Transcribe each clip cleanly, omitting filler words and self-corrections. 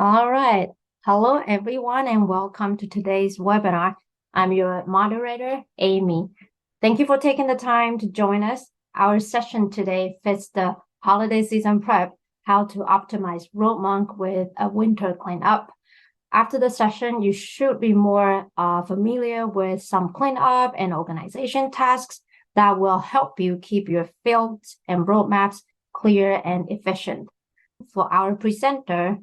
All right. Hello, everyone, and welcome to today's webinar. I'm your moderator, Amy. Thank you for taking the time to join us. Our session today fits the holiday season prep, how to optimize Roadmunk with a winter cleanup. After the session, you should be more familiar with some cleanup and organization tasks that will help you keep your fields and roadmaps clear and efficient. For our presenter,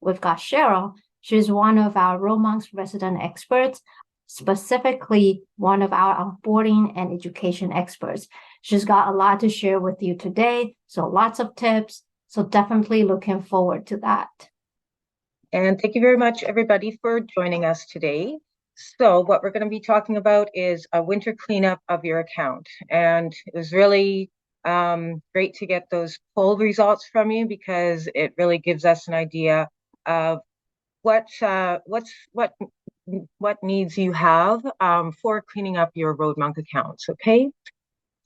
we've got Cheryl. She's one of our Roadmonk's resident experts, specifically one of our onboarding and education experts. She's got a lot to share with you today, so lots of tips. So definitely looking forward to that. And thank you very much, everybody, for joining us today. So what we're going to be talking about is a winter cleanup of your account. And it was really great to get those poll results from you because it really gives us an idea of what needs you have for cleaning up your Roadmunk accounts. Okay.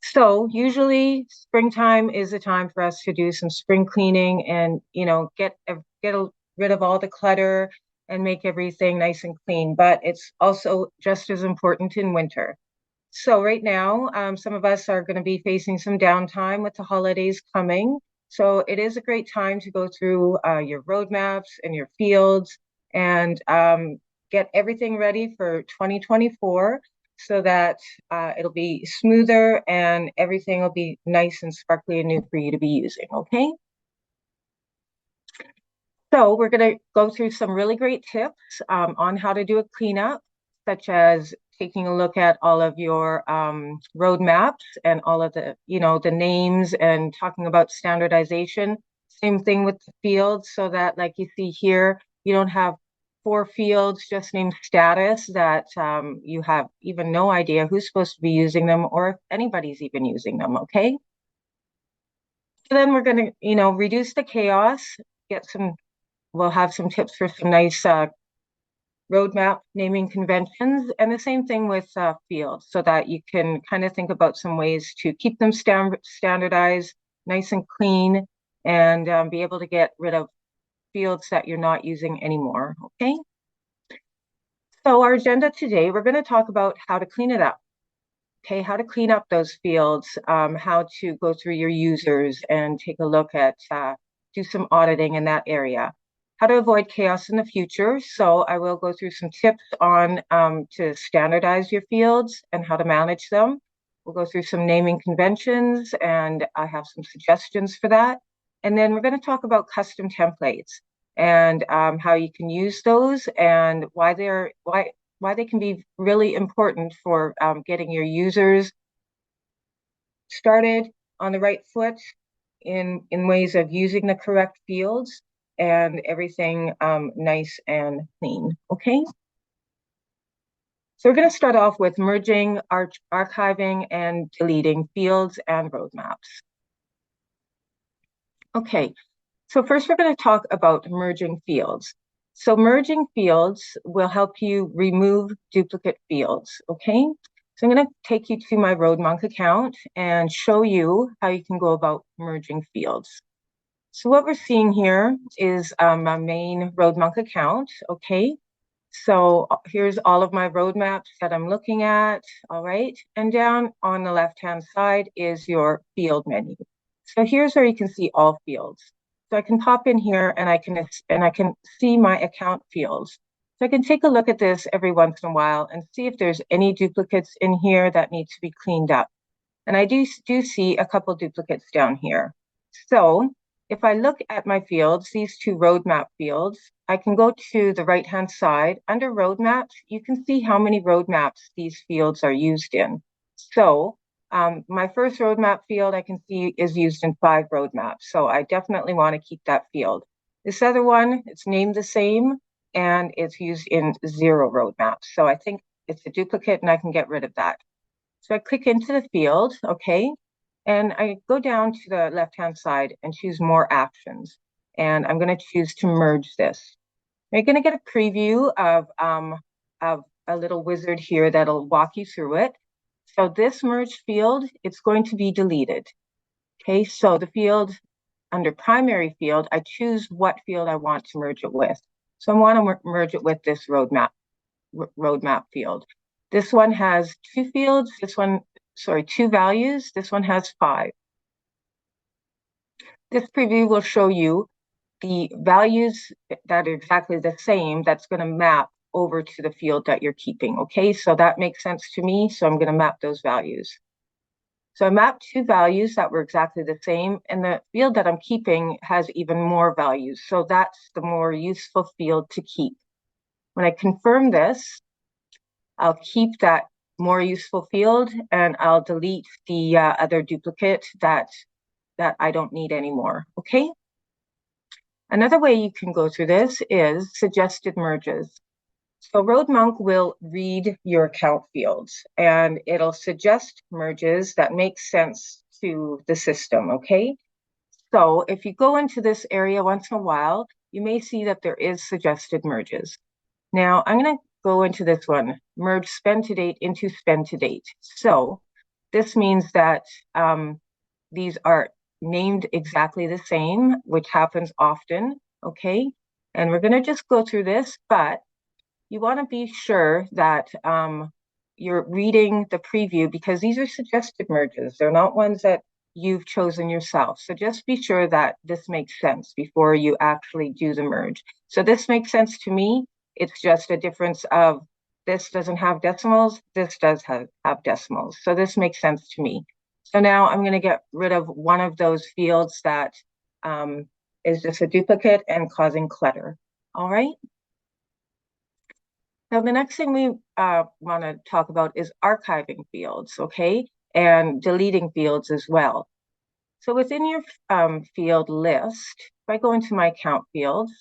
So usually springtime is a time for us to do some spring cleaning and get rid of all the clutter and make everything nice and clean. But it's also just as important in winter. So right now, some of us are going to be facing some downtime with the holidays coming. So it is a great time to go through your roadmaps and your fields and get everything ready for 2024 so that it'll be smoother and everything will be nice and sparkly and new for you to be using, okay? So we're going to go through some really great tips on how to do a cleanup, such as taking a look at all of your roadmaps and all of the names and talking about standardization. Same thing with the fields, so that like you see here, you don't have 4 fields just named status that you have even no idea who's supposed to be using them or if anybody's even using them, okay? So then we're going to, reduce the chaos, we'll have some tips for some nice roadmap naming conventions, and the same thing with fields, so that you can kind of think about some ways to keep them standardized, nice and clean, and be able to get rid of fields that you're not using anymore, okay? So our agenda today, we're going to talk about how to clean it up. Okay, how to clean up those fields, how to go through your users and take a look at, do some auditing in that area. How to avoid chaos in the future. So I will go through some tips on to standardize your fields and how to manage them. We'll go through some naming conventions and I have some suggestions for that. And then we're going to talk about custom templates and how you can use those and why they can be really important for getting your users started on the right foot in ways of using the correct fields and everything nice and clean, okay? So we're going to start off with merging, archiving, and deleting fields and roadmaps. Okay, so first we're going to talk about merging fields. So merging fields will help you remove duplicate fields, okay? So I'm going to take you to my Roadmunk account and show you how you can go about merging fields. So what we're seeing here is my main Roadmunk account, okay? So here's all of my roadmaps that I'm looking at, all right? And down on the left-hand side is your field menu. So here's where you can see all fields. So I can pop in here and I can see my account fields. So I can take a look at this every once in a while and see if there's any duplicates in here that need to be cleaned up. And I do see a couple duplicates down here. So if I look at my fields, these 2 roadmap fields, I can go to the right-hand side. Under roadmaps, you can see how many roadmaps these fields are used in. So my first roadmap field I can see is used in 5 roadmaps. So I definitely want to keep that field. This other one, it's named the same and it's used in 0 roadmaps. So I think it's a duplicate and I can get rid of that. So I click into the field, okay? And I go down to the left-hand side and choose more actions. And I'm going to choose to merge this. You're going to get a preview of a little wizard here that'll walk you through it. So this merged field, it's going to be deleted. Okay, so the field under primary field, I choose what field I want to merge it with. So I want to merge it with this roadmap field. This one has 2 fields, two values. This one has 5. This preview will show you the values that are exactly the same that's going to map over to the field that you're keeping. Okay, so that makes sense to me. So I'm going to map those values. So I mapped 2 values that were exactly the same, and the field that I'm keeping has even more values. So that's the more useful field to keep. When I confirm this, I'll keep that more useful field, and I'll delete the other duplicate that I don't need anymore. Okay. Another way you can go through this is suggested merges. So Roadmunk will read your account fields and it'll suggest merges that make sense to the system, okay? So if you go into this area once in a while, you may see that there is suggested merges. Now I'm going to go into this one, merge spend to date into spend to date. So this means that these are named exactly the same, which happens often, okay? And we're going to just go through this, but you want to be sure that you're reading the preview because these are suggested merges. They're not ones that you've chosen yourself. So just be sure that this makes sense before you actually do the merge. So this makes sense to me. It's just a difference of this doesn't have decimals, this does have decimals. So this makes sense to me. So now I'm going to get rid of one of those fields that is just a duplicate and causing clutter. All right. Now, the next thing we want to talk about is archiving fields, okay, and deleting fields as well. So within your field list, if I go into my account fields,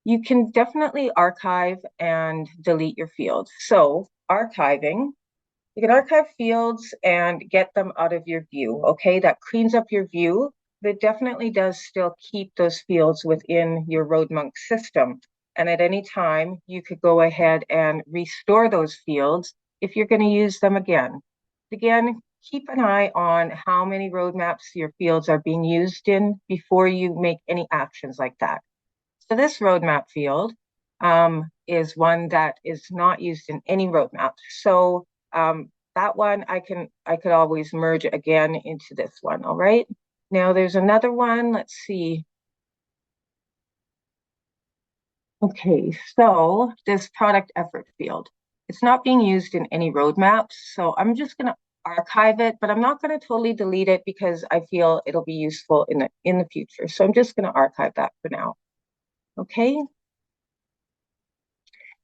you can definitely archive and delete your fields. So archiving, you can archive fields and get them out of your view, okay? That cleans up your view, but it definitely does still keep those fields within your Roadmunk system. And at any time, you could go ahead and restore those fields if you're going to use them again. Again, keep an eye on how many roadmaps your fields are being used in before you make any actions like that. So this roadmap field is one that is not used in any roadmap. So that one I could always merge again into this one. All right. Now there's another one. Let's see. Okay, so this product effort field, it's not being used in any roadmaps. So I'm just going to archive it, but I'm not going to totally delete it because I feel it'll be useful in the future. So I'm just going to archive that for now. Okay.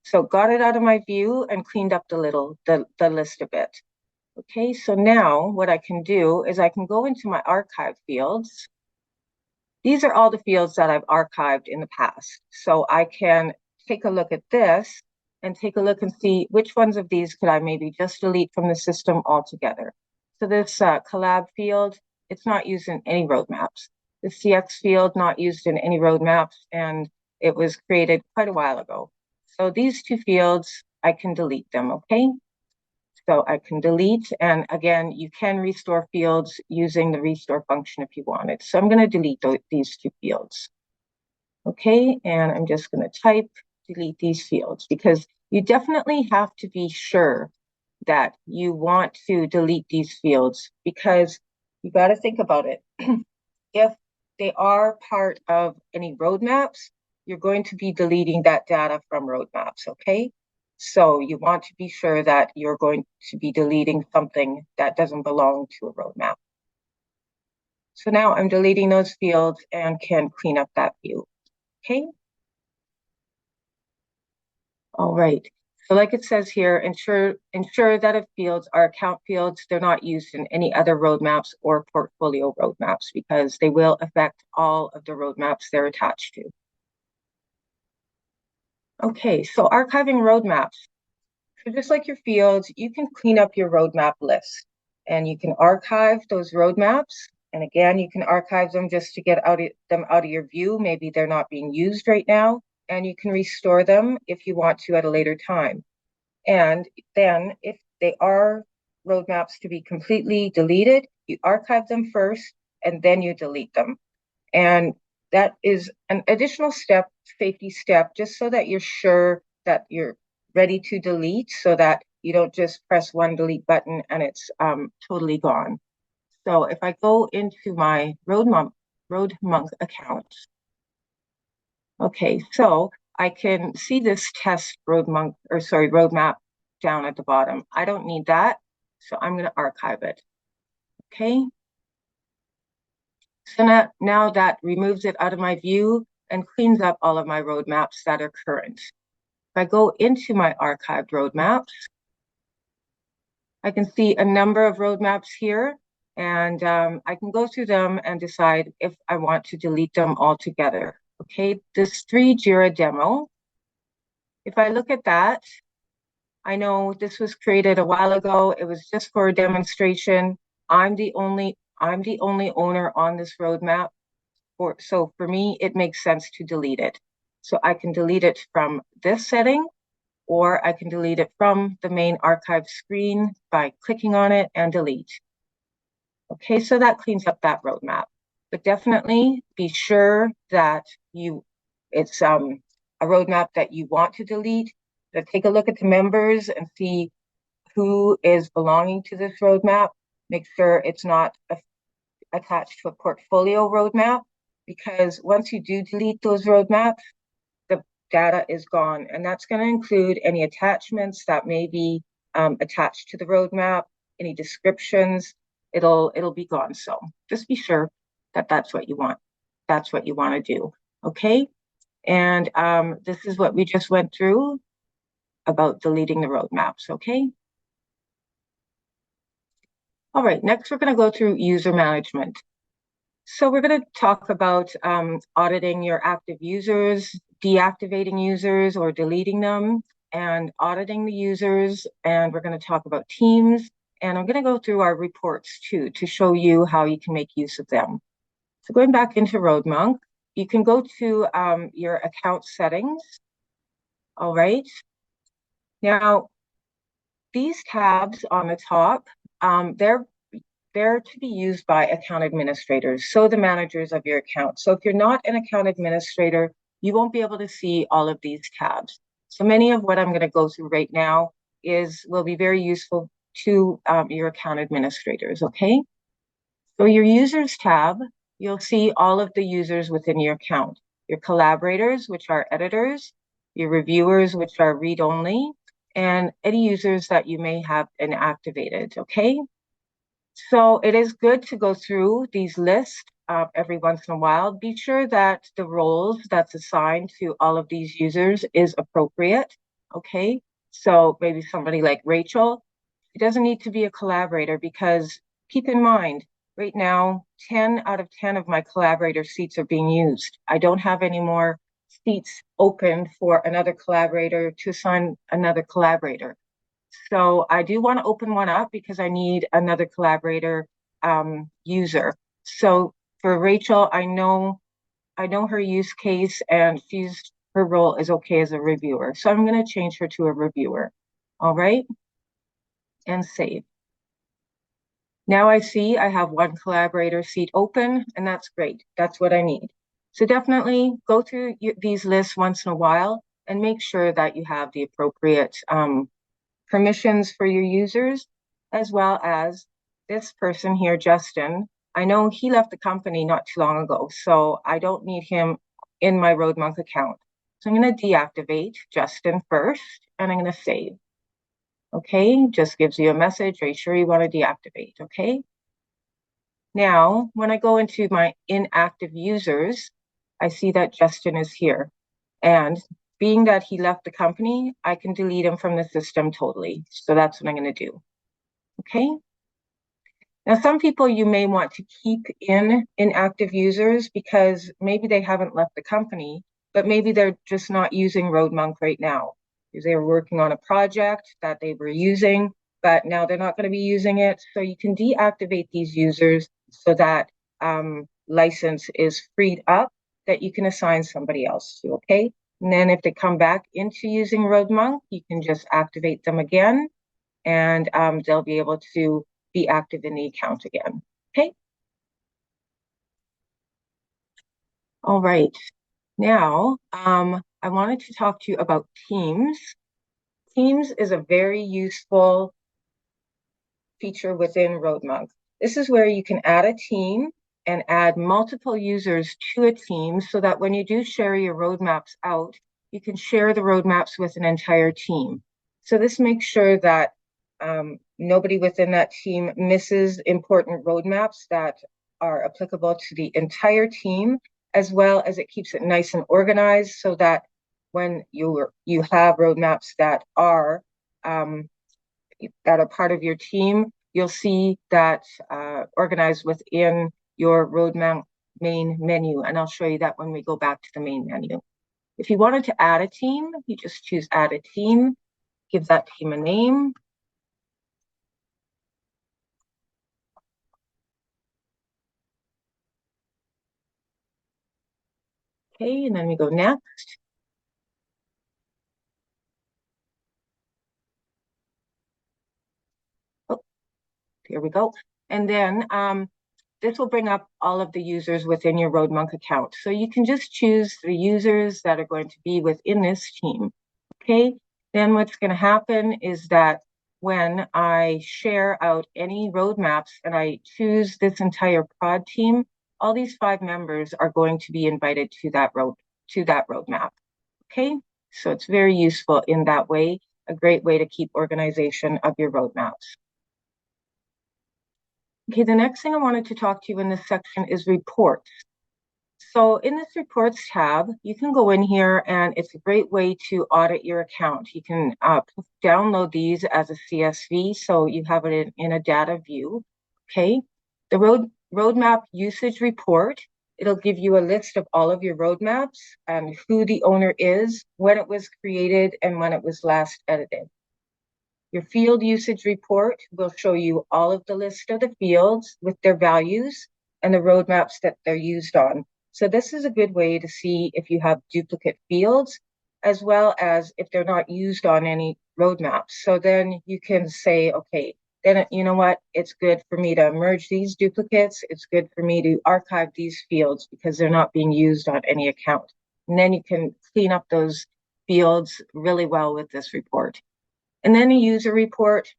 So got it out of my view and cleaned up the list a bit. Okay, so now what I can do is I can go into my archive fields. These are all the fields that I've archived in the past. So I can take a look at this and take a look and see which ones of these could I maybe just delete from the system altogether. So this collab field, it's not used in any roadmaps. The CX field, not used in any roadmaps, and it was created quite a while ago. So these 2 fields, I can delete them, okay? So I can delete, and again, you can restore fields using the restore function if you wanted. So I'm going to delete these 2 fields. Okay, and I'm just going to type delete these fields because you definitely have to be sure that you want to delete these fields because you got to think about it. If they are part of any roadmaps, you're going to be deleting that data from roadmaps, okay? So you want to be sure that you're going to be deleting something that doesn't belong to a roadmap. So now I'm deleting those fields and can clean up that view, okay? All right. So like it says here, ensure that if fields are account fields, they're not used in any other roadmaps or portfolio roadmaps because they will affect all of the roadmaps they're attached to. Okay, so archiving roadmaps. So just like your fields, you can clean up your roadmap list and you can archive those roadmaps. And again, you can archive them just to get them out of your view. Maybe they're not being used right now, and you can restore them if you want to at a later time. And then if they are roadmaps to be completely deleted, you archive them first and then you delete them. And that is an additional step, safety step, just so that you're sure that you're ready to delete, so that you don't just press one delete button and it's totally gone. So if I go into my Roadmunk account, okay, so I can see this test roadmap down at the bottom. I don't need that, so I'm going to archive it. Okay. So now that removes it out of my view and cleans up all of my roadmaps that are current. If I go into my archived roadmaps, I can see a number of roadmaps here, and I can go through them and decide if I want to delete them altogether. Okay, this 3 Jira demo, if I look at that, I know this was created a while ago. It was just for a demonstration. I'm the only owner on this roadmap. So for me, it makes sense to delete it. So I can delete it from this setting, or I can delete it from the main archive screen by clicking on it and delete. Okay, so that cleans up that roadmap. But definitely be sure that it's a roadmap that you want to delete. So take a look at the members and see who is belonging to this roadmap. Make sure it's not attached to a portfolio roadmap, because once you do delete those roadmaps, the data is gone, and that's going to include any attachments that may be attached to the roadmap, any descriptions. It'll be gone. So just be sure that that's what you want. That's what you want to do. Okay. And this is what we just went through about deleting the roadmaps. Okay. All right. Next, we're going to go through user management. So we're going to talk about auditing your active users, deactivating users or deleting them, and auditing the users. And we're going to talk about teams. And I'm going to go through our reports too, to show you how you can make use of them. So going back into Roadmunk, you can go to your account settings. All right. Now, these tabs on the top, they're to be used by account administrators, so the managers of your account. So if you're not an account administrator, you won't be able to see all of these tabs. So many of what I'm going to go through right now will be very useful to your account administrators, okay? So your users tab, you'll see all of the users within your account. Your collaborators, which are editors, your reviewers, which are read-only, and any users that you may have inactivated, okay? So it is good to go through these lists every once in a while. Be sure that the roles that's assigned to all of these users is appropriate, okay? So maybe somebody like Rachel, she doesn't need to be a collaborator, because keep in mind, right now, 10 out of 10 of my collaborator seats are being used. I don't have any more seats open for another collaborator to assign another collaborator. So I do want to open one up because I need another collaborator user. So for Rachel, I know her use case, and her role is okay as a reviewer. So I'm going to change her to a reviewer. All right. And save. Now I see I have one collaborator seat open, and that's great. That's what I need. So definitely go through these lists once in a while and make sure that you have the appropriate permissions for your users, as well as this person here, Justin. I know he left the company not too long ago, so I don't need him in my Roadmunk account. So I'm going to deactivate Justin first, and I'm going to save. Okay, just gives you a message. Are you sure you want to deactivate? Okay. Now, when I go into my inactive users, I see that Justin is here. And being that he left the company, I can delete him from the system totally. So that's what I'm going to do. Okay. Now, some people you may want to keep in inactive users because maybe they haven't left the company, but maybe they're just not using Roadmunk right now. Because they were working on a project that they were using, but now they're not going to be using it. So you can deactivate these users so that license is freed up that you can assign somebody else to, okay? And then if they come back into using Roadmunk, you can just activate them again, and they'll be able to be active in the account again, okay? All right. Now, I wanted to talk to you about Teams. Teams is a very useful feature within Roadmunk. This is where you can add a team and add multiple users to a team so that when you do share your roadmaps out, you can share the roadmaps with an entire team. So this makes sure that nobody within that team misses important roadmaps that are applicable to the entire team, as well as it keeps it nice and organized so that when you have roadmaps that are part of your team, you'll see that organized within your Roadmunk main menu. And I'll show you that when we go back to the main menu. If you wanted to add a team, you just choose add a team, give that team a name. Okay, and then we go next. Oh, here we go. And then this will bring up all of the users within your Roadmunk account. So you can just choose the users that are going to be within this team. Okay, then what's going to happen is that when I share out any roadmaps and I choose this entire prod team, all these 5 members are going to be invited to that roadmap. Okay, so it's very useful in that way, a great way to keep organization of your roadmaps. Okay, the next thing I wanted to talk to you in this section is reports. So in this reports tab, you can go in here and it's a great way to audit your account. You can download these as a CSV, so you have it in a data view. Okay, the roadmap usage report, it'll give you a list of all of your roadmaps and who the owner is, when it was created, and when it was last edited. Your field usage report will show you all of the list of the fields with their values and the roadmaps that they're used on. So this is a good way to see if you have duplicate fields, as well as if they're not used on any roadmaps. So then you can say, okay, then you know what, it's good for me to merge these duplicates. It's good for me to archive these fields because they're not being used on any account. And then you can clean up those fields really well with this report. And then a user report.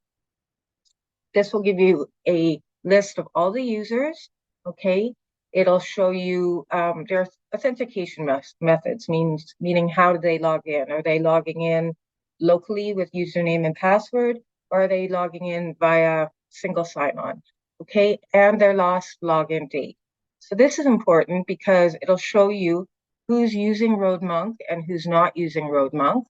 This will give you a list of all the users, okay? It'll show you their authentication methods, meaning how do they log in? Are they logging in locally with username and password, or are they logging in via single sign-on, okay? And their last login date. So this is important because it'll show you who's using Roadmunk and who's not using Roadmunk.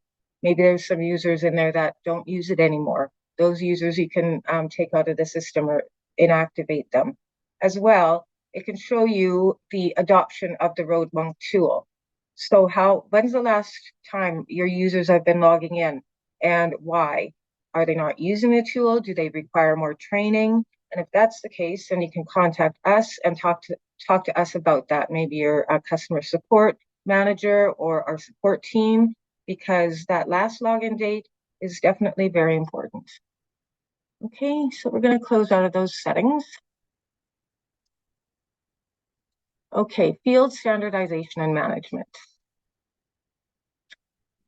Maybe there's some users in there that don't use it anymore. Those users you can take out of the system or inactivate them. As well, it can show you the adoption of the Roadmunk tool. So when's the last time your users have been logging in and why? Are they not using the tool? Do they require more training? And if that's the case, then you can contact us and talk to us about that. Maybe your customer support manager or our support team, because that last login date is definitely very important. Okay, so we're going to close out of those settings. Okay, field standardization and management.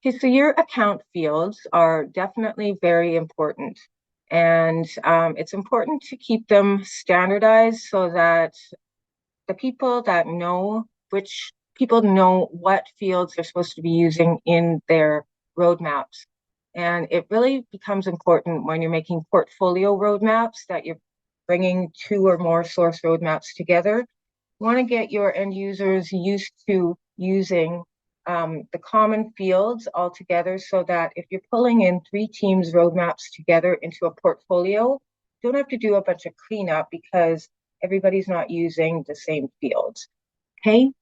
Okay, so your account fields are definitely very important. And it's important to keep them standardized so that the people that know what fields they're supposed to be using in their roadmaps. And it really becomes important when you're making portfolio roadmaps that you're bringing 2 or more source roadmaps together. You want to get your end users used to using the common fields all together so that if you're pulling in 3 teams' roadmaps together into a portfolio, you don't have to do a bunch of cleanup because everybody's not using the same fields. Okay?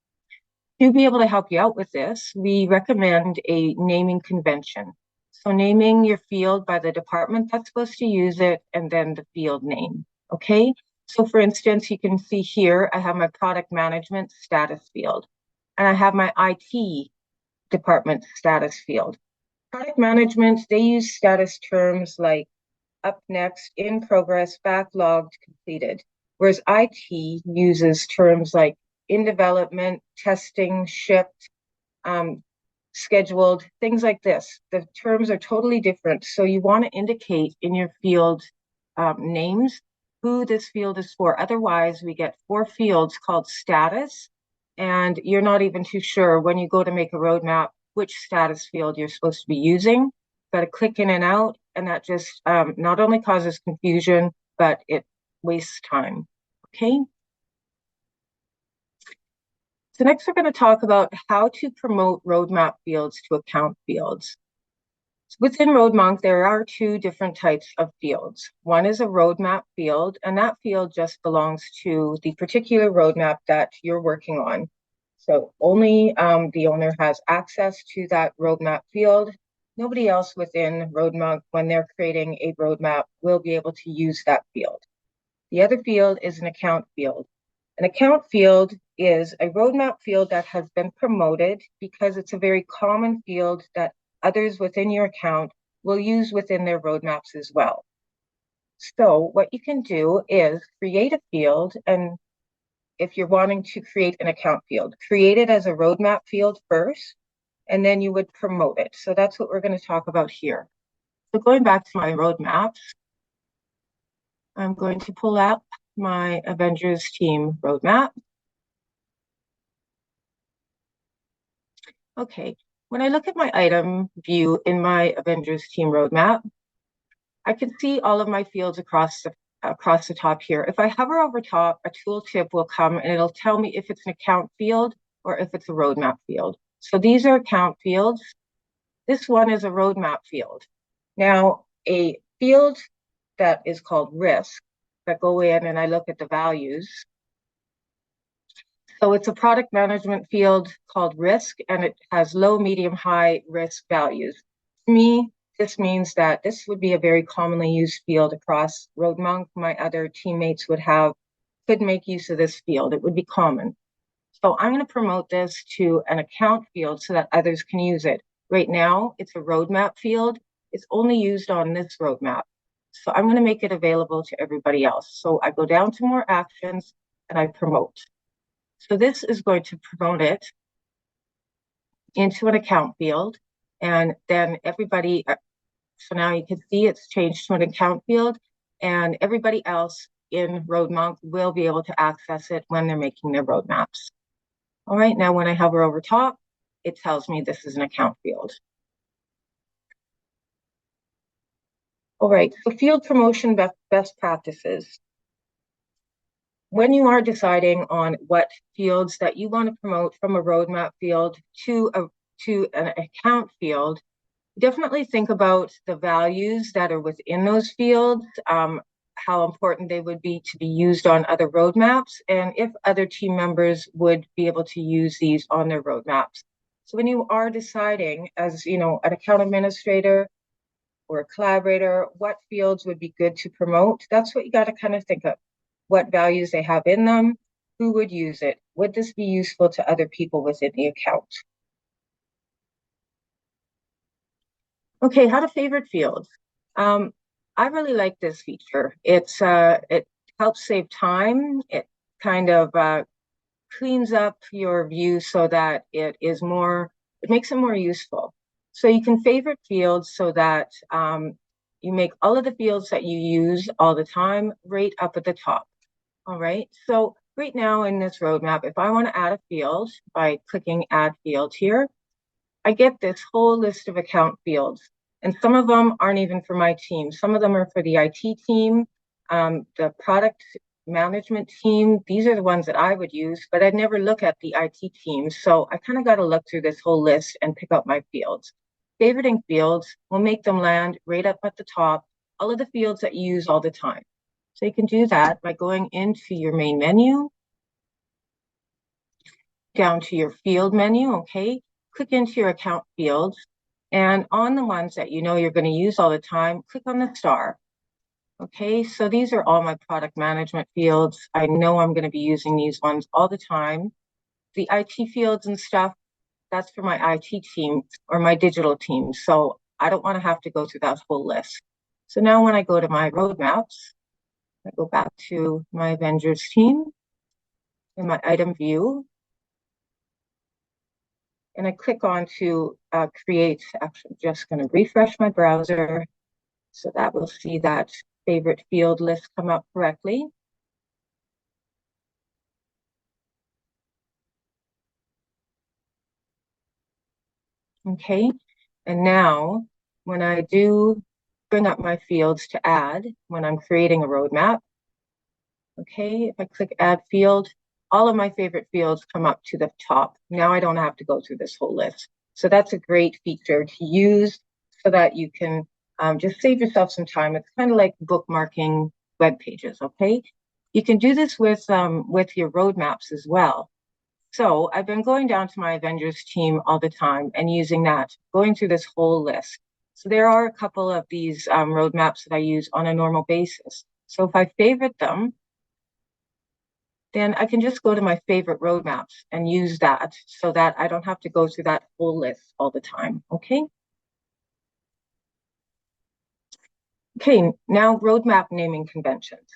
To be able to help you out with this, we recommend a naming convention. So naming your field by the department that's supposed to use it and then the field name, okay? So for instance, you can see here, I have my product management status field and I have my IT department status field. Product management, they use status terms like up next, in progress, backlogged, completed. Whereas IT uses terms like in development, testing, shipped, scheduled, things like this. The terms are totally different. So you want to indicate in your field names who this field is for. Otherwise, we get 4 fields called status, and you're not even too sure when you go to make a roadmap which status field you're supposed to be using. Got to click in and out, and that just not only causes confusion, but it wastes time. Okay. So next we're going to talk about how to promote roadmap fields to account fields. Within Roadmunk, there are 2 different types of fields. One is a roadmap field, and that field just belongs to the particular roadmap that you're working on. So only the owner has access to that roadmap field. Nobody else within Roadmunk, when they're creating a roadmap, will be able to use that field. The other field is an account field. An account field is a roadmap field that has been promoted because it's a very common field that others within your account will use within their roadmaps as well. So what you can do is create a field, and if you're wanting to create an account field, create it as a roadmap field first, and then you would promote it. So that's what we're going to talk about here. So going back to my roadmaps, I'm going to pull up my Avengers team roadmap. Okay, when I look at my item view in my Avengers team roadmap, I can see all of my fields across the top here. If I hover over top, a tooltip will come and it'll tell me if it's an account field or if it's a roadmap field. So these are account fields. This one is a roadmap field. Now, a field that is called risk, that go in and I look at the values. So it's a product management field called risk, and it has low, medium, high risk values. To me, this means that this would be a very commonly used field across Roadmunk. My other teammates could make use of this field. It would be common. So I'm going to promote this to an account field so that others can use it. Right now, it's a roadmap field. It's only used on this roadmap. So I'm going to make it available to everybody else. So I go down to more actions and I promote. So this is going to promote it into an account field. And then everybody, so now you can see it's changed to an account field, and everybody else in Roadmunk will be able to access it when they're making their roadmaps. All right, now when I hover over top, it tells me this is an account field. All right, so field promotion best practices. When you are deciding on what fields that you want to promote from a roadmap field to an account field, definitely think about the values that are within those fields, how important they would be to be used on other roadmaps, and if other team members would be able to use these on their roadmaps. So when you are deciding as, an account administrator or a collaborator, what fields would be good to promote, that's what you got to kind of think of. What values they have in them, who would use it? Would this be useful to other people within the account? Okay, how to favorite fields. I really like this feature. It helps save time. It kind of cleans up your view so that it makes it more useful. So you can favorite fields so that you make all of the fields that you use all the time right up at the top. All right, so right now in this roadmap, if I want to add a field by clicking add field here, I get this whole list of account fields. And some of them aren't even for my team. Some of them are for the IT team, the product management team. These are the ones that I would use, but I'd never look at the IT team. So I kind of got to look through this whole list and pick out my fields. Favoriting fields will make them land right up at the top, all of the fields that you use all the time. So you can do that by going into your main menu, down to your field menu, okay? Click into your account fields, and on the ones that you know you're going to use all the time, click on the star. Okay, so these are all my product management fields. I know I'm going to be using these ones all the time. The IT fields and stuff, that's for my IT team or my digital team. So I don't want to have to go through that whole list. So now when I go to my roadmaps, I go back to my Avengers team. in my item view, and I click on to create. Actually, I'm just going to refresh my browser so that we'll see that favorite field list come up correctly. Okay, and now when I do bring up my fields to add, when I'm creating a roadmap, okay, if I click add field, all of my favorite fields come up to the top. Now I don't have to go through this whole list. So that's a great feature to use so that you can just save yourself some time. It's kind of like bookmarking web pages, okay? You can do this with your roadmaps as well. So I've been going down to my Avengers team all the time and using that, going through this whole list. So there are a couple of these roadmaps that I use on a normal basis. So if I favorite them, then I can just go to my favorite roadmaps and use that so that I don't have to go through that whole list all the time, okay? Okay, now roadmap naming conventions.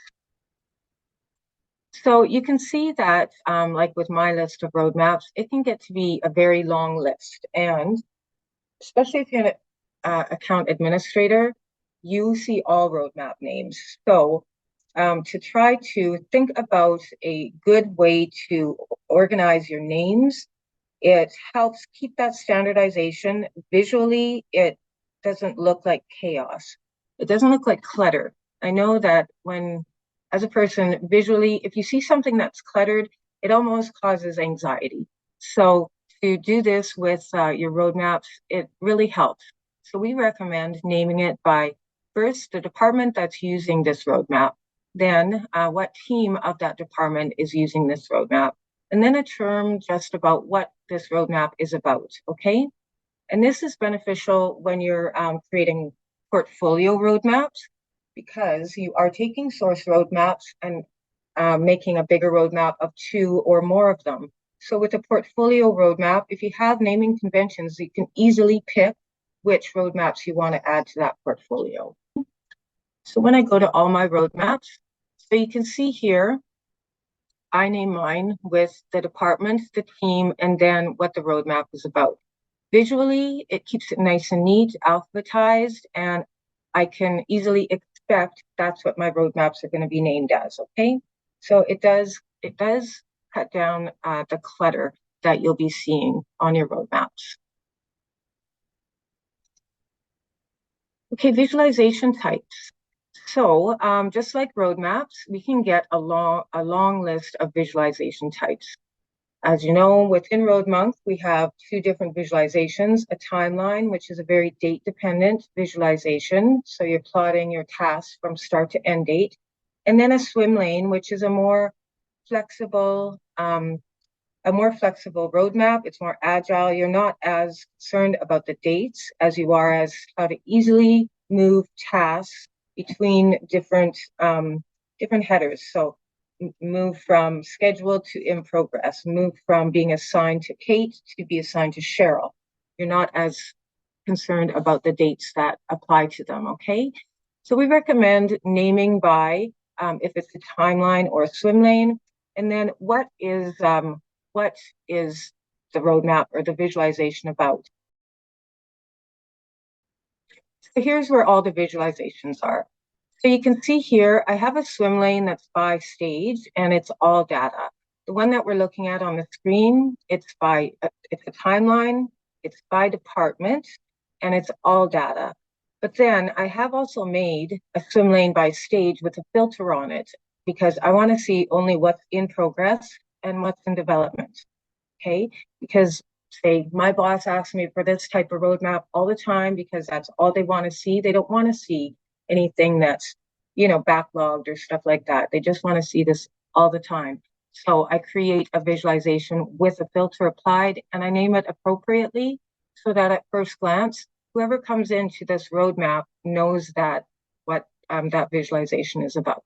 So you can see that, like with my list of roadmaps, it can get to be a very long list. And especially if you're an account administrator, you see all roadmap names. So to try to think about a good way to organize your names, it helps keep that standardization. Visually, it doesn't look like chaos. It doesn't look like clutter. I know that as a person, visually, if you see something that's cluttered, it almost causes anxiety. So to do this with your roadmaps, it really helps. So we recommend naming it by first the department that's using this roadmap, then what team of that department is using this roadmap, and then a term just about what this roadmap is about, okay? And this is beneficial when you're creating portfolio roadmaps because you are taking source roadmaps and making a bigger roadmap of 2 or more of them. So with a portfolio roadmap, if you have naming conventions, you can easily pick which roadmaps you want to add to that portfolio. So when I go to all my roadmaps, so you can see here, I name mine with the department, the team, and then what the roadmap is about. Visually, it keeps it nice and neat, alphabetized, and I can easily expect that's what my roadmaps are going to be named as, okay? So it does cut down the clutter that you'll be seeing on your roadmaps. Okay, visualization types. So just like roadmaps, we can get a long list of visualization types. As you know, within Roadmunk, we have 2 different visualizations, a timeline, which is a very date-dependent visualization. So you're plotting your tasks from start to end date. And then a swim lane, which is a more flexible roadmap. It's more agile. You're not as concerned about the dates as you are as how to easily move tasks between different headers. So move from scheduled to in progress, move from being assigned to Kate to be assigned to Cheryl. You're not as concerned about the dates that apply to them, okay? So we recommend naming by if it's a timeline or a swim lane, and then what is the roadmap or the visualization about? So here's where all the visualizations are. So you can see here, I have a swim lane that's by stage and it's all data. The one that we're looking at on the screen, it's a timeline, it's by department, and it's all data. But then I have also made a swim lane by stage with a filter on it because I want to see only what's in progress and what's in development, okay? Because say my boss asks me for this type of roadmap all the time because that's all they want to see. They don't want to see anything that's, backlogged or stuff like that. They just want to see this all the time. So I create a visualization with a filter applied and I name it appropriately so that at first glance, whoever comes into this roadmap knows that what that visualization is about.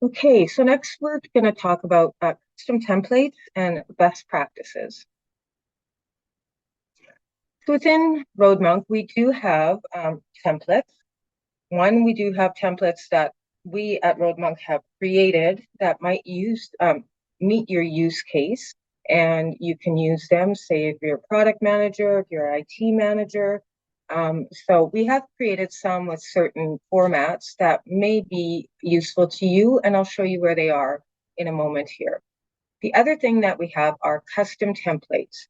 Okay, so next we're going to talk about custom templates and best practices. So within Roadmunk, we do have templates. One, we do have templates that we at Roadmunk have created that might meet your use case, and you can use them, say if you're a product manager, if you're an IT manager. So we have created some with certain formats that may be useful to you, and I'll show you where they are in a moment here. The other thing that we have are custom templates.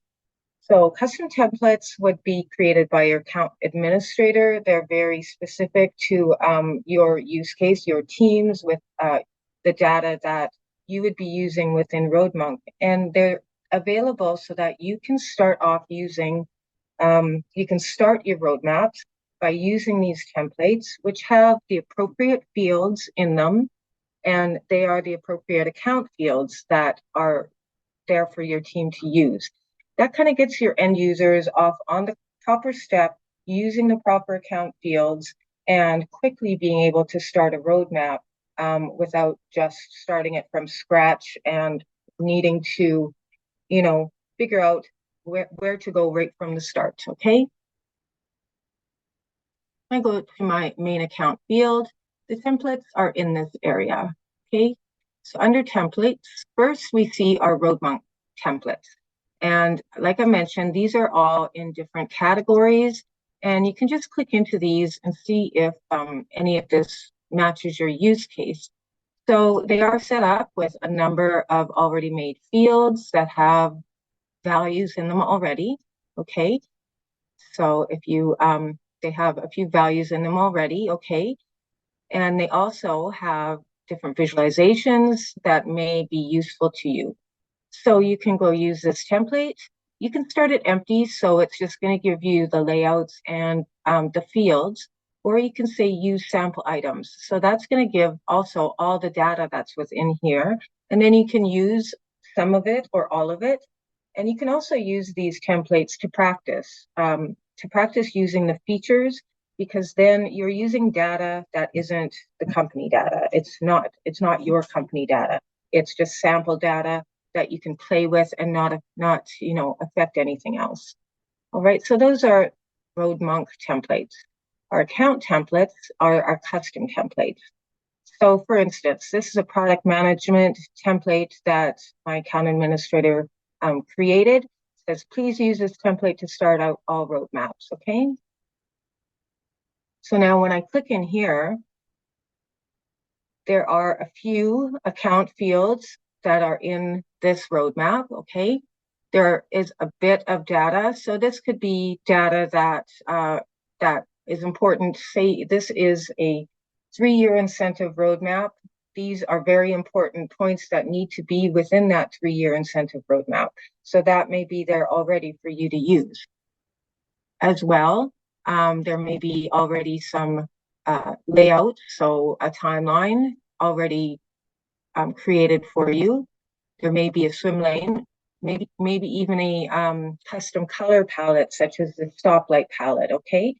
So custom templates would be created by your account administrator. They're very specific to your use case, your teams with the data that you would be using within Roadmunk. And they're available so that you can start off using, you can start your roadmaps by using these templates, which have the appropriate fields in them. And they are the appropriate account fields that are there for your team to use. That kind of gets your end users off on the proper step, using the proper account fields, and quickly being able to start a roadmap without just starting it from scratch and needing to, figure out where to go right from the start, okay? I go to my main account field. The templates are in this area, okay? So under templates, first we see our Roadmunk templates. And like I mentioned, these are all in different categories. And you can just click into these and see if any of this matches your use case. So they are set up with a number of already made fields that have values in them already, okay? So if you, they have a few values in them already, okay? And they also have different visualizations that may be useful to you. So you can go use this template. You can start it empty, so it's just going to give you the layouts and the fields, or you can say use sample items. So that's going to give also all the data that's within here. And then you can use some of it or all of it. And you can also use these templates to practice using the features, because then you're using data that isn't the company data. It's not your company data. It's just sample data that you can play with and not affect anything else. All right, so those are Roadmunk templates. Our account templates are our custom templates. So for instance, this is a product management template that my account administrator created. It says, please use this template to start out all roadmaps, okay? So now when I click in here, there are a few account fields that are in this roadmap, okay? There is a bit of data. So this could be data that is important. Say this is a 3-year incentive roadmap. These are very important points that need to be within that 3-year incentive roadmap. So that may be there already for you to use. As well, there may be already some layout, so a timeline already created for you. There may be a swim lane, maybe even a custom color palette, such as the stoplight palette, okay?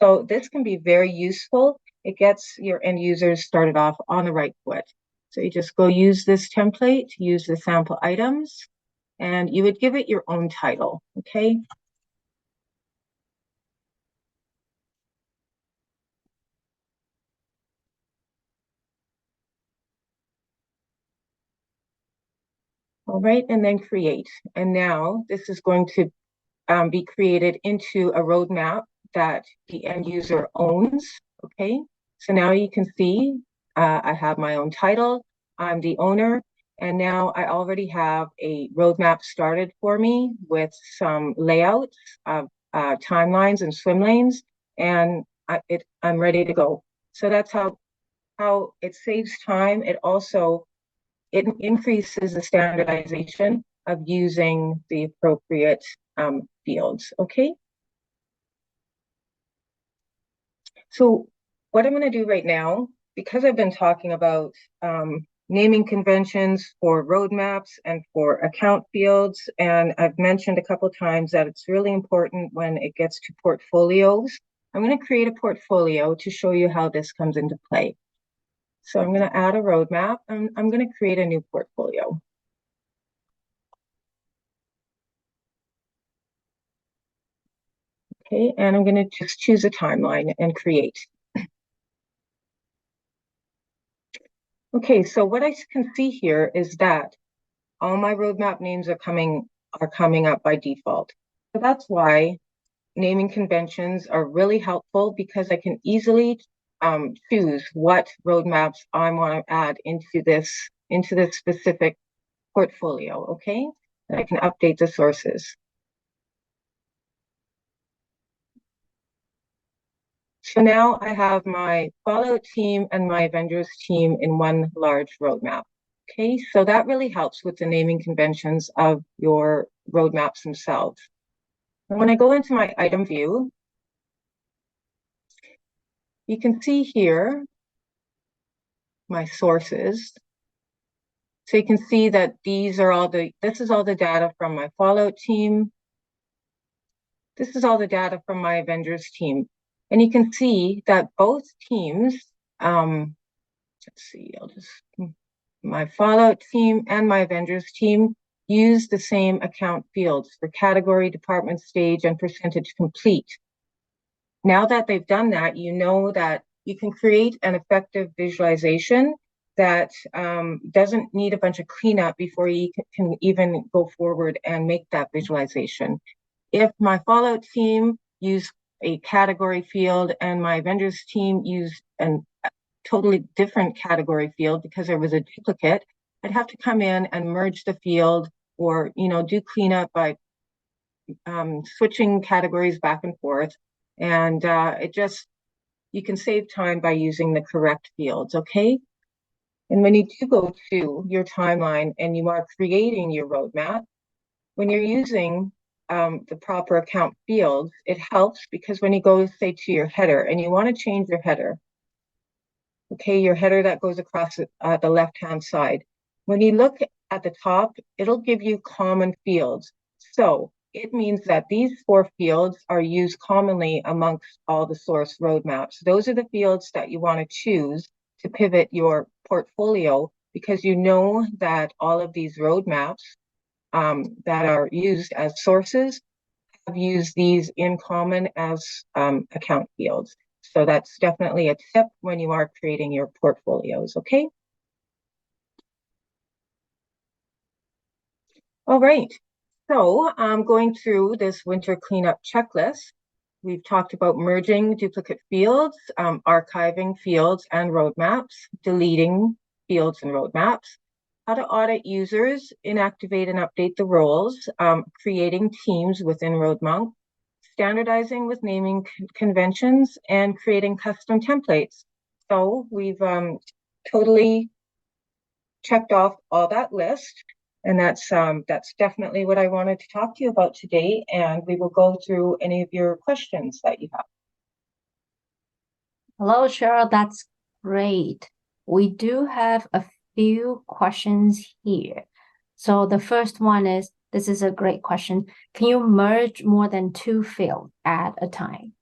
So this can be very useful. It gets your end users started off on the right foot. So you just go use this template, use the sample items, and you would give it your own title, okay? All right, and then create. And now this is going to be created into a roadmap that the end user owns, okay? So now you can see I have my own title, I'm the owner, and now I already have a roadmap started for me with some layouts of timelines and swim lanes, and I'm ready to go. So that's how it saves time. It increases the standardization of using the appropriate fields, okay? So what I'm going to do right now, because I've been talking about naming conventions for roadmaps and for account fields, and I've mentioned a couple times that it's really important when it gets to portfolios, I'm going to create a portfolio to show you how this comes into play. So I'm going to add a roadmap, and I'm going to create a new portfolio. Okay, and I'm going to just choose a timeline and create. Okay, so what I can see here is that all my roadmap names are coming up by default. So that's why naming conventions are really helpful because I can easily choose what roadmaps I want to add into this specific portfolio, okay? And I can update the sources. So now I have my Fallout team and my Avengers team in one large roadmap. Okay, so that really helps with the naming conventions of your roadmaps themselves. And when I go into my item view, you can see here my sources. So you can see that this is all the data from my Fallout team. This is all the data from my Avengers team. And you can see that both teams, let's see, my Fallout team and my Avengers team use the same account fields for category, department, stage, and percentage complete. Now that they've done that, you know that you can create an effective visualization that doesn't need a bunch of cleanup before you can even go forward and make that visualization. If my Fallout team used a category field and my Avengers team used a totally different category field because there was a duplicate, I'd have to come in and merge the field or, do cleanup by switching categories back and forth. And you can save time by using the correct fields, okay? And when you do go to your timeline and you are creating your roadmap, when you're using the proper account fields, it helps because when you go, say, to your header and you want to change your header, okay, your header that goes across the left-hand side. When you look at the top, it'll give you common fields. So it means that these 4 fields are used commonly amongst all the source roadmaps. Those are the fields that you want to choose to pivot your portfolio because you know that all of these roadmaps that are used as sources have used these in common as account fields. So that's definitely a tip when you are creating your portfolios, okay? All right, so I'm going through this winter cleanup checklist. We've talked about merging duplicate fields, archiving fields and roadmaps, deleting fields and roadmaps, how to audit users, inactivate and update the roles, creating teams within Roadmunk, standardizing with naming conventions, and creating custom templates. So we've totally checked off all that list. And that's definitely what I wanted to talk to you about today. And we will go through any of your questions that you have. Hello, Cheryl. That's great. We do have a few questions here. So the first one is, this is a great question. Can you merge more than 2 fields at a time?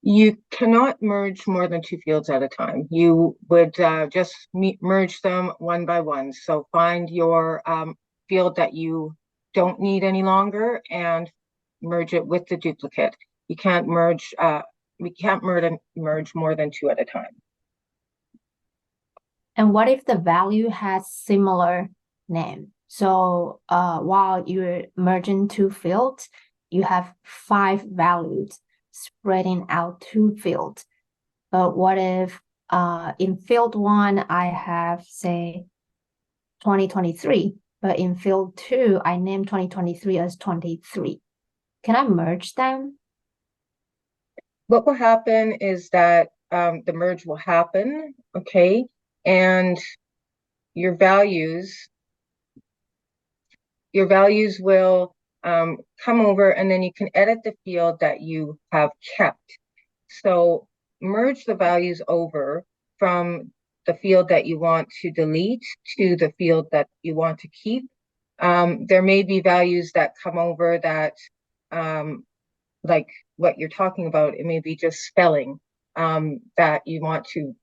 You cannot merge more than 2 fields at a time. You would just merge them one by one. So find your field that you don't need any longer and merge it with the duplicate. You can't merge, we can't merge more than 2 at a time. And what if the value has similar name? So while you're merging 2 fields, you have 5 values spreading out 2 fields. But what if in field 1, I have, say, 2023, but in field 2, I name 2023 as 23. Can I merge them? What will happen is that the merge will happen, okay? And your values will come over and then you can edit the field that you have kept. So merge the values over from the field that you want to delete to the field that you want to keep. There may be values that come over that, like what you're talking about, it may be just spelling that you want to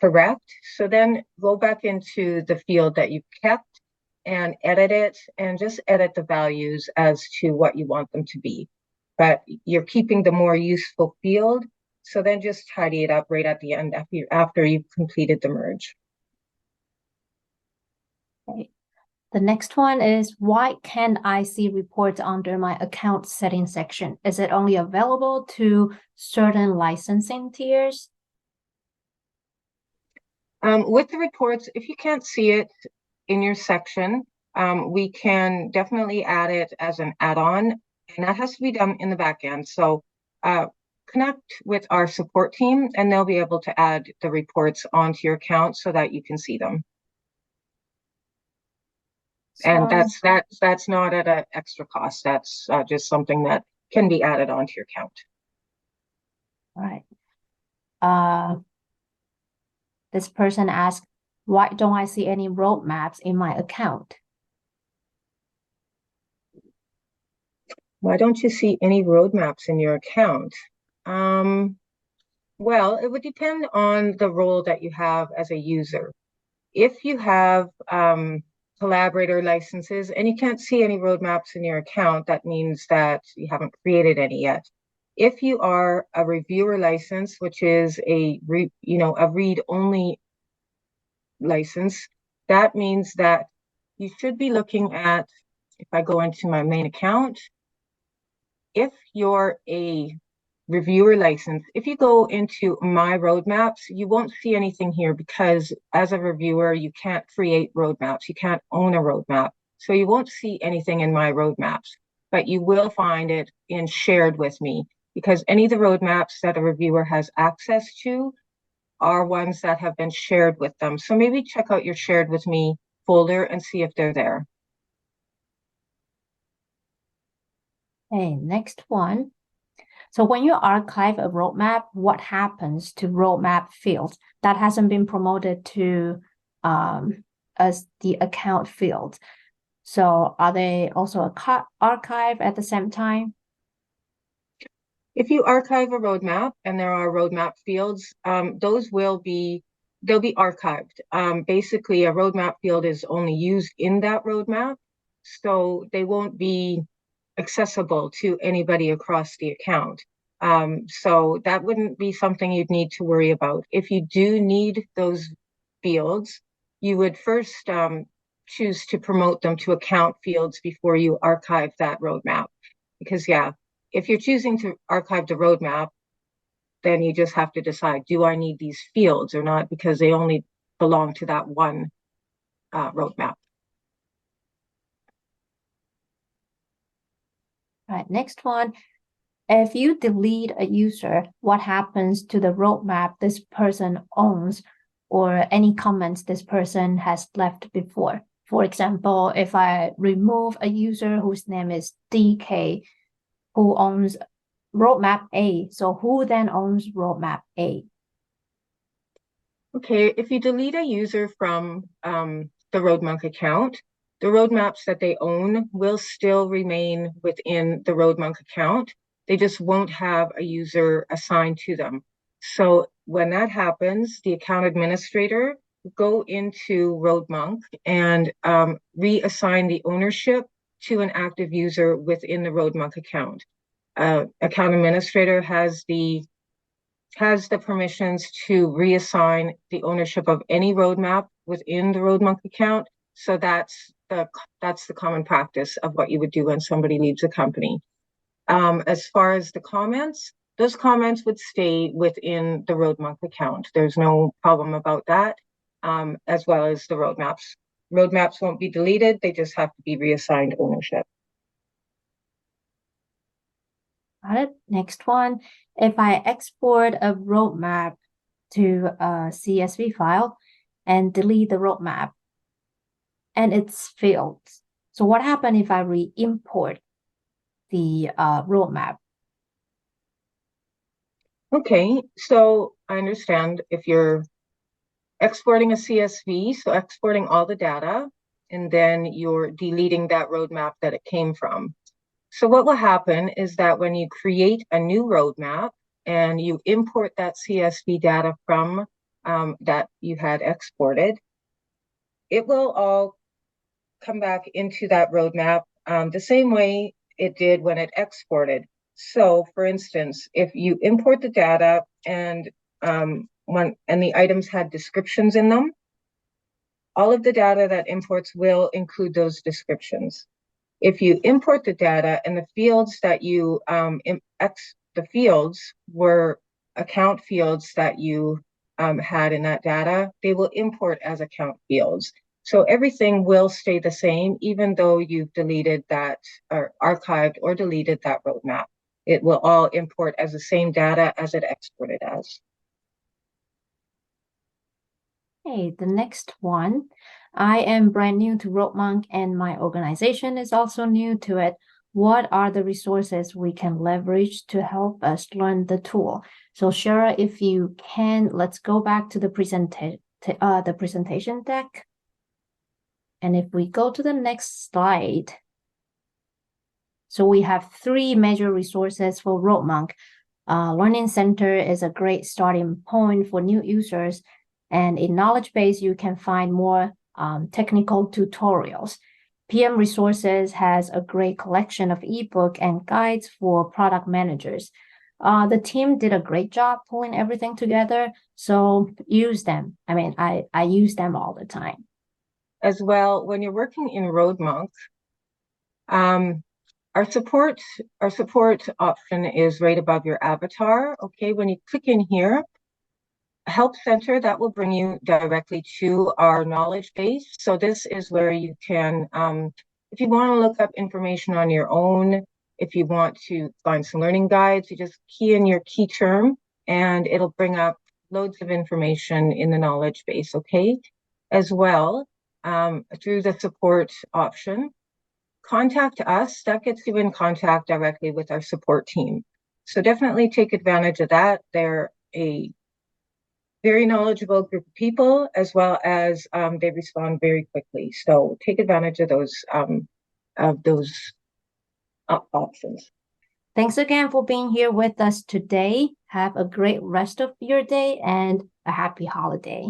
correct. So then go back into the field that you've kept and edit it and just edit the values as to what you want them to be. But you're keeping the more useful field So then just tidy it up right at the end after you've completed the merge. Okay. The next one is, why can't I see reports under my account settings section? Is it only available to certain licensing tiers? With the reports, if you can't see it in your section, we can definitely add it as an add-on, and that has to be done in the back end. So connect with our support team, and they'll be able to add the reports onto your account so that you can see them. And that's not at an extra cost. That's just something that can be added onto your account. All right. This person asked, why don't I see any roadmaps in my account? Why don't you see any roadmaps in your account? Well, it would depend on the role that you have as a user. If you have collaborator licenses and you can't see any roadmaps in your account, that means that you haven't created any yet. If you are a reviewer license, which is a read-only license, that means that you should be looking at, if I go into my main account, if you're a reviewer license, if you go into my roadmaps, you won't see anything here because as a reviewer, you can't create roadmaps. You can't own a roadmap. So you won't see anything in my roadmaps, but you will find it in shared with me because any of the roadmaps that a reviewer has access to are ones that have been shared with them. So maybe check out your shared with me folder and see if they're there. Okay, next one. So when you archive a roadmap, what happens to roadmap fields that hasn't been promoted to as the account field? So are they also archived at the same time? If you archive a roadmap and there are roadmap fields, they'll be archived. Basically, a roadmap field is only used in that roadmap, so they won't be accessible to anybody across the account. So that wouldn't be something you'd need to worry about. If you do need those fields, you would first choose to promote them to account fields before you archive that roadmap. Because yeah, if you're choosing to archive the roadmap, then you just have to decide, do I need these fields or not? Because they only belong to that one roadmap. All right, next one. If you delete a user, what happens to the roadmap this person owns or any comments this person has left before? For example, if I remove a user whose name is DK, who owns roadmap A, so who then owns roadmap A? Okay, if you delete a user from the Roadmunk account, the roadmaps that they own will still remain within the Roadmunk account. They just won't have a user assigned to them. So when that happens, the account administrator will go into Roadmunk and reassign the ownership to an active user within the Roadmunk account. Account administrator has the permissions to reassign the ownership of any roadmap within the Roadmunk account. So that's the common practice of what you would do when somebody leaves a company. As far as the comments, those comments would stay within the Roadmunk account. There's no problem about that, as well as the roadmaps. Roadmaps won't be deleted, they just have to be reassigned ownership. Got it. Next one. If I export a roadmap to a CSV file and delete the roadmap and its fields, so what happens if I re-import the roadmap? Okay, so I understand if you're exporting a CSV, so exporting all the data, and then you're deleting that roadmap that it came from. So what will happen is that when you create a new roadmap and you import that CSV data from that you had exported, it will all come back into that roadmap the same way it did when it exported. So, for instance, if you import the data and the items had descriptions in them, all of the data that imports will include those descriptions. If you import the data and the fields that you the fields were account fields that you had in that data, they will import as account fields. So everything will stay the same, even though you've deleted that or archived or deleted that roadmap. It will all import as the same data as it exported as. Okay, the next one. I am brand new to Roadmunk and my organization is also new to it. What are the resources we can leverage to help us learn the tool? So Shara, if you can, let's go back to the presentation deck. And if we go to the next slide, so we have three major resources for Roadmunk. Learning Center is a great starting point for new users. And in Knowledge Base, you can find more technical tutorials. PM Resources has a great collection of ebook and guides for product managers. The team did a great job pulling everything together, so use them. I mean, I use them all the time. As well, when you're working in Roadmunk, our support option is right above your avatar. Okay, when you click in here, Help Center, that will bring you directly to our knowledge base. So this is where you can, if you want to look up information on your own, if you want to find some learning guides, you just key in your key term and it'll bring up loads of information in the knowledge base, okay? As well, through the support option, contact us, that gets you in contact directly with our support team. So definitely take advantage of that. They're a very knowledgeable group of people, as well as they respond very quickly. So take advantage of those options. Thanks again for being here with us today. Have a great rest of your day and a happy holiday.